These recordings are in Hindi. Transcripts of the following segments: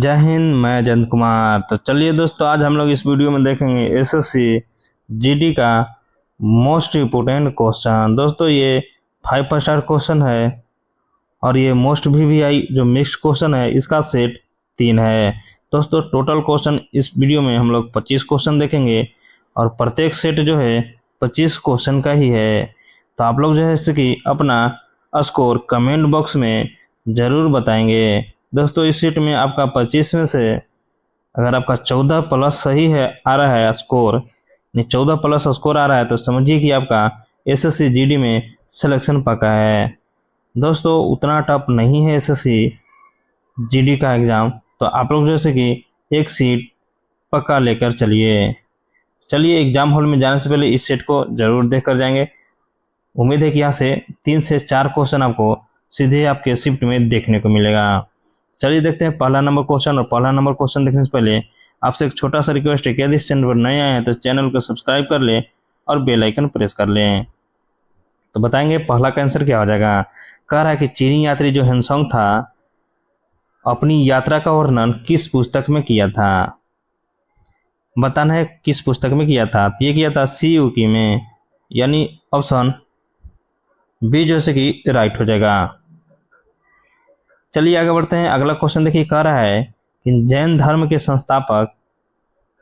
जय हिंद। मैं जयंत कुमार। तो चलिए दोस्तों, आज हम लोग इस वीडियो में देखेंगे एसएससी जीडी का मोस्ट इम्पोर्टेंट क्वेश्चन। दोस्तों ये 5 स्टार क्वेश्चन है और ये मोस्ट VVI जो मिक्स्ड क्वेश्चन है इसका सेट 3 है। दोस्तों टोटल क्वेश्चन इस वीडियो में हम लोग 25 क्वेश्चन देखेंगे और प्रत्येक सेट जो है 25 क्वेश्चन का ही है। तो आप लोग जो है इससे कि अपना स्कोर कमेंट बॉक्स में ज़रूर बताएंगे। दोस्तों इस सीट में आपका 25 में से अगर आपका 14 प्लस सही है आ रहा है स्कोर, 14 प्लस स्कोर आ रहा है तो समझिए कि आपका एसएससी जीडी में सिलेक्शन पक्का है। दोस्तों उतना टफ नहीं है एसएससी जीडी का एग्ज़ाम, तो आप लोग जैसे कि एक सीट पक्का लेकर चलिए एग्ज़ाम हॉल में जाने से पहले इस सेट को ज़रूर देख कर जाएंगे। उम्मीद है कि यहाँ से 3 से 4 क्वेश्चन आपको सीधे आपके शिफ्ट में देखने को मिलेगा। चलिए देखते हैं पहला नंबर क्वेश्चन। और पहला नंबर क्वेश्चन देखने से पहले आपसे एक छोटा सा रिक्वेस्ट है कि यदि इस चैनल पर नए आए हैं तो चैनल को सब्सक्राइब कर लें और बेल आइकन प्रेस कर लें। तो बताएंगे पहला का आंसर क्या हो जाएगा। कह रहा है कि चीनी यात्री जो ह्वेनसांग था अपनी यात्रा का वर्णन किस पुस्तक में किया था। बताना है किस पुस्तक में किया था। तो ये किया था सीयूकी में, यानी ऑप्शन बी जो से कि राइट हो जाएगा। चलिए आगे बढ़ते हैं। अगला क्वेश्चन देखिए, कह रहा है कि जैन धर्म के संस्थापक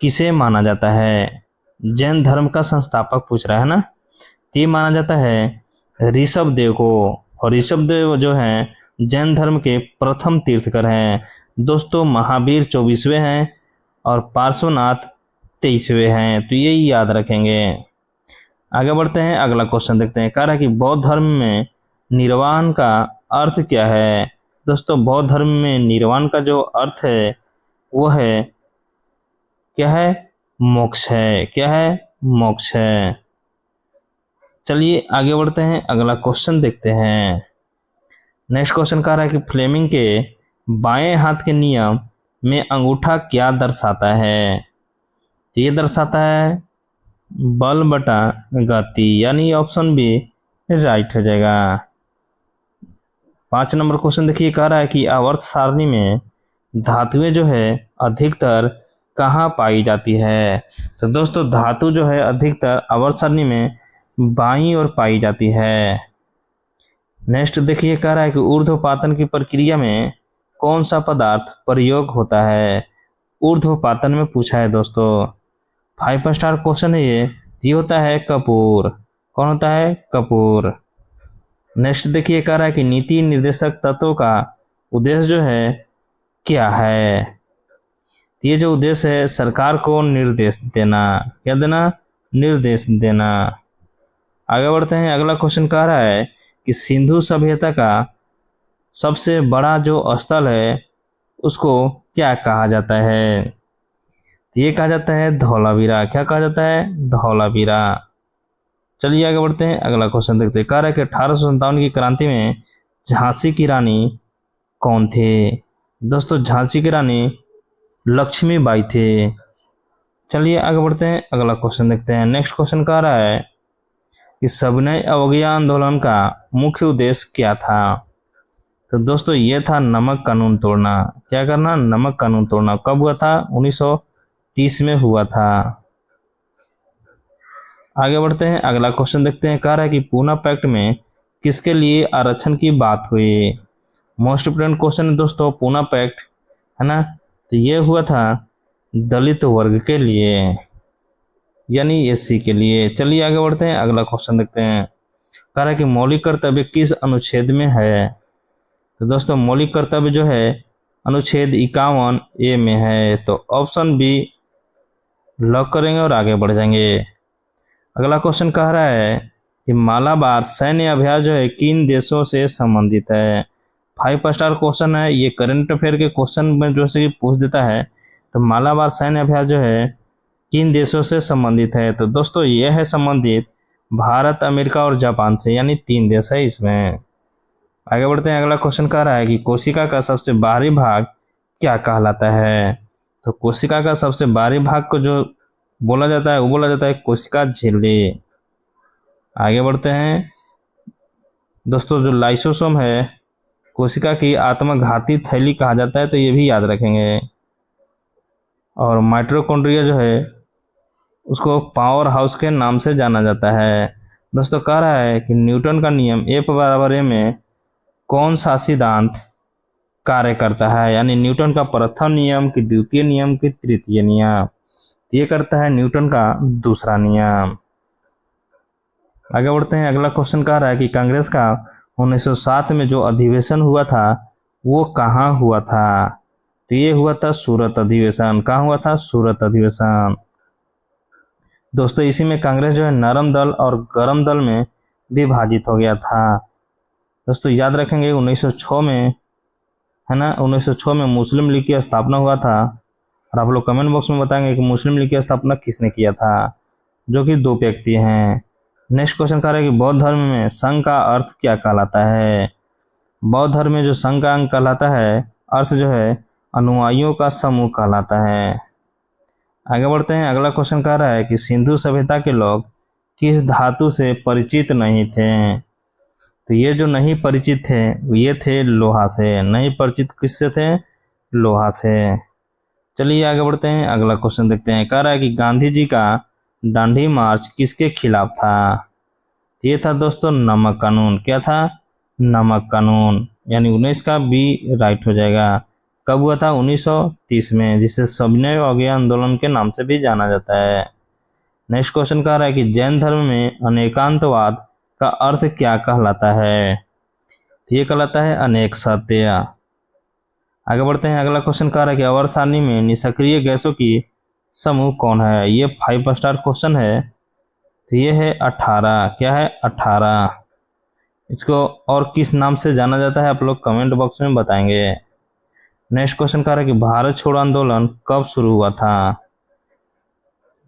किसे माना जाता है। जैन धर्म का संस्थापक पूछ रहा है ना, तो ये माना जाता है ऋषभ देव को। और ऋषभ देव जो हैं जैन धर्म के प्रथम तीर्थकर हैं। दोस्तों महावीर 24वें हैं और पार्श्वनाथ 23वें हैं, तो यही याद रखेंगे। आगे बढ़ते हैं, अगला क्वेश्चन देखते हैं। कह रहा है कि बौद्ध धर्म में निर्वाण का अर्थ क्या है। दोस्तों बौद्ध धर्म में निर्वाण का जो अर्थ है वो है क्या है, मोक्ष है। क्या है, मोक्ष है। चलिए आगे बढ़ते हैं, अगला क्वेश्चन देखते हैं। नेक्स्ट क्वेश्चन कह रहा है कि फ्लेमिंग के बाएं हाथ के नियम में अंगूठा क्या दर्शाता है। तो ये दर्शाता है बल बटा गति, यानी ऑप्शन बी राइट हो जाएगा। 5 नंबर क्वेश्चन देखिए, कह रहा है कि आवर्त सारणी में धातुएं जो है अधिकतर कहाँ पाई जाती है। तो दोस्तों धातु जो है अधिकतर आवर्त सारणी में बाईं ओर पाई जाती है। नेक्स्ट देखिए, कह रहा है कि ऊर्ध्वपातन की प्रक्रिया में कौन सा पदार्थ प्रयोग होता है। ऊर्ध्वपातन में पूछा है दोस्तों, 5 स्टार क्वेश्चन है ये होता है कपूर। कौन होता है, कपूर। नेक्स्ट देखिए, कह रहा है कि नीति निर्देशक तत्वों का उद्देश्य जो है क्या है। ये जो उद्देश्य है सरकार को निर्देश देना। क्या देना, निर्देश देना। आगे बढ़ते हैं, अगला क्वेश्चन कह रहा है कि सिंधु सभ्यता का सबसे बड़ा जो स्थल है उसको क्या कहा जाता है। ये कहा जाता है धौलावीरा। क्या कहा जाता है, धौलावीरा। चलिए आगे बढ़ते हैं, अगला क्वेश्चन देखते हैं। कह रहा है कि 1857 की क्रांति में झांसी की रानी कौन थे। दोस्तों झांसी की रानी लक्ष्मीबाई थे। चलिए आगे बढ़ते हैं, अगला क्वेश्चन देखते हैं। नेक्स्ट क्वेश्चन कह रहा है कि सविनय अवज्ञा आंदोलन का मुख्य उद्देश्य क्या था। तो दोस्तों ये था नमक कानून तोड़ना। क्या करना, नमक कानून तोड़ना। कब हुआ था, 1930 में हुआ था। आगे बढ़ते हैं, अगला क्वेश्चन देखते हैं। कह रहा है कि पूना पैक्ट में किसके लिए आरक्षण की बात हुई। मोस्ट इम्पोर्टेंट क्वेश्चन है दोस्तों, पूना पैक्ट है ना, तो ये हुआ था दलित वर्ग के लिए, यानी एससी के लिए। चलिए आगे बढ़ते हैं, अगला क्वेश्चन देखते हैं। कह रहा है कि मौलिक कर्तव्य किस अनुच्छेद में है। तो दोस्तों मौलिक कर्तव्य जो है अनुच्छेद 51A में है, तो ऑप्शन बी लॉक करेंगे और आगे बढ़ जाएंगे। अगला क्वेश्चन कह रहा है कि मालाबार सैन्य अभ्यास जो है किन देशों से संबंधित है। 5 स्टार क्वेश्चन है ये, करंट अफेयर के क्वेश्चन में जो से पूछ देता है। तो मालाबार सैन्य अभ्यास जो है किन देशों से संबंधित है। तो दोस्तों ये है संबंधित भारत, अमेरिका और जापान से, यानी 3 देश है इसमें। आगे बढ़ते हैं, अगला क्वेश्चन कह रहा है कि कोशिका का सबसे बाहरी भाग क्या कहलाता है। तो कोशिका का सबसे बाहरी भाग को जो बोला जाता है वो बोला जाता है कोशिका झिल्ली। आगे बढ़ते हैं दोस्तों, जो लाइसोसोम है कोशिका की आत्मघाती थैली कहा जाता है, तो ये भी याद रखेंगे। और माइटोकॉन्ड्रिया जो है उसको पावर हाउस के नाम से जाना जाता है। दोस्तों कह रहा है कि न्यूटन का नियम F=a में कौन सा सिद्धांत कार्य करता है, यानी न्यूटन का प्रथम नियम कि द्वितीय नियम कि तृतीय नियम। ये करता है न्यूटन का दूसरा नियम। आगे बढ़ते हैं। अगला क्वेश्चन कह रहा है कि कांग्रेस का 1907 में जो अधिवेशन हुआ था वो कहाँ हुआ था। तो ये हुआ था सूरत अधिवेशन। कहाँ हुआ था? सूरत अधिवेशन। दोस्तों इसी में कांग्रेस जो है नरम दल और गरम दल में विभाजित हो गया था। दोस्तों याद रखेंगे 1906 में, है ना, 1906 में मुस्लिम लीग की स्थापना हुआ था। और आप लोग कमेंट बॉक्स में बताएंगे कि मुस्लिम लीग की स्थापना किसने किया था, जो कि दो व्यक्ति हैं। नेक्स्ट क्वेश्चन कह रहा है कि बौद्ध धर्म में संघ का अर्थ क्या कहलाता है। बौद्ध धर्म में जो संघ का अंग कहलाता है, अर्थ जो है अनुयायियों का समूह कहलाता है। आगे बढ़ते हैं। अगला क्वेश्चन कह रहा है कि सिंधु सभ्यता के लोग किस धातु से परिचित नहीं थे। तो ये जो नहीं परिचित थे ये थे लोहा से। नहीं परिचित किससे थे? लोहा से। चलिए आगे बढ़ते हैं। अगला क्वेश्चन देखते हैं। कह रहा है कि गांधी जी का दांडी मार्च किसके खिलाफ था। ये था दोस्तों नमक कानून। क्या था? नमक कानून, यानी 19 का बी राइट हो जाएगा। कब हुआ था? 1930 में, जिसे सविनय अवज्ञा आंदोलन के नाम से भी जाना जाता है। नेक्स्ट क्वेश्चन कह रहा है कि जैन धर्म में अनेकांतवाद का अर्थ क्या कहलाता है। तो ये कहलाता है अनेक सत्य। आगे बढ़ते हैं। अगला क्वेश्चन कह रहा है कि आवर्त सारणी में निष्क्रिय गैसों की समूह कौन है। ये 5 स्टार क्वेश्चन है। तो ये है 18। क्या है? 18। इसको और किस नाम से जाना जाता है आप लोग कमेंट बॉक्स में बताएंगे। नेक्स्ट क्वेश्चन कह रहा है कि भारत छोड़ो आंदोलन कब शुरू हुआ था।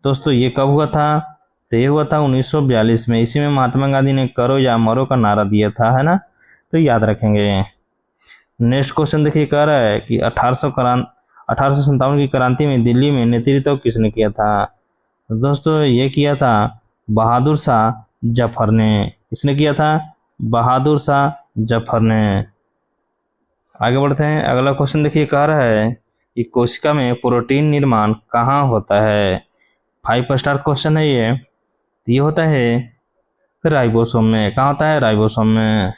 दोस्तों ये कब हुआ था? तो ये हुआ था 1942 में। इसी में महात्मा गांधी ने करो या मरो का नारा दिया था, है ना, तो याद रखेंगे। नेक्स्ट क्वेश्चन देखिए, कह रहा है कि 1857 की क्रांति में दिल्ली में नेतृत्व किसने किया था। तो दोस्तों ये किया था बहादुर शाह जफर ने। किसने किया था? बहादुर शाह जफर ने। आगे बढ़ते हैं। अगला क्वेश्चन देखिए, कह रहा है कि कोशिका में प्रोटीन निर्माण कहाँ होता है। 5 स्टार क्वेश्चन है ये। तो ये होता है राइबोसोम में। कहाँ होता है? राइबोसोम में।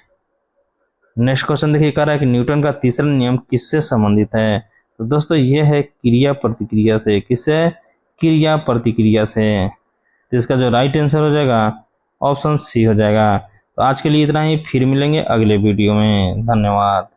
नेक्स्ट क्वेश्चन देखिए, कह रहा है कि न्यूटन का तीसरा नियम किससे संबंधित है। तो दोस्तों ये है क्रिया प्रतिक्रिया से। किससे? क्रिया प्रतिक्रिया से। तो इसका जो राइट आंसर हो जाएगा ऑप्शन सी हो जाएगा। तो आज के लिए इतना ही, फिर मिलेंगे अगले वीडियो में। धन्यवाद।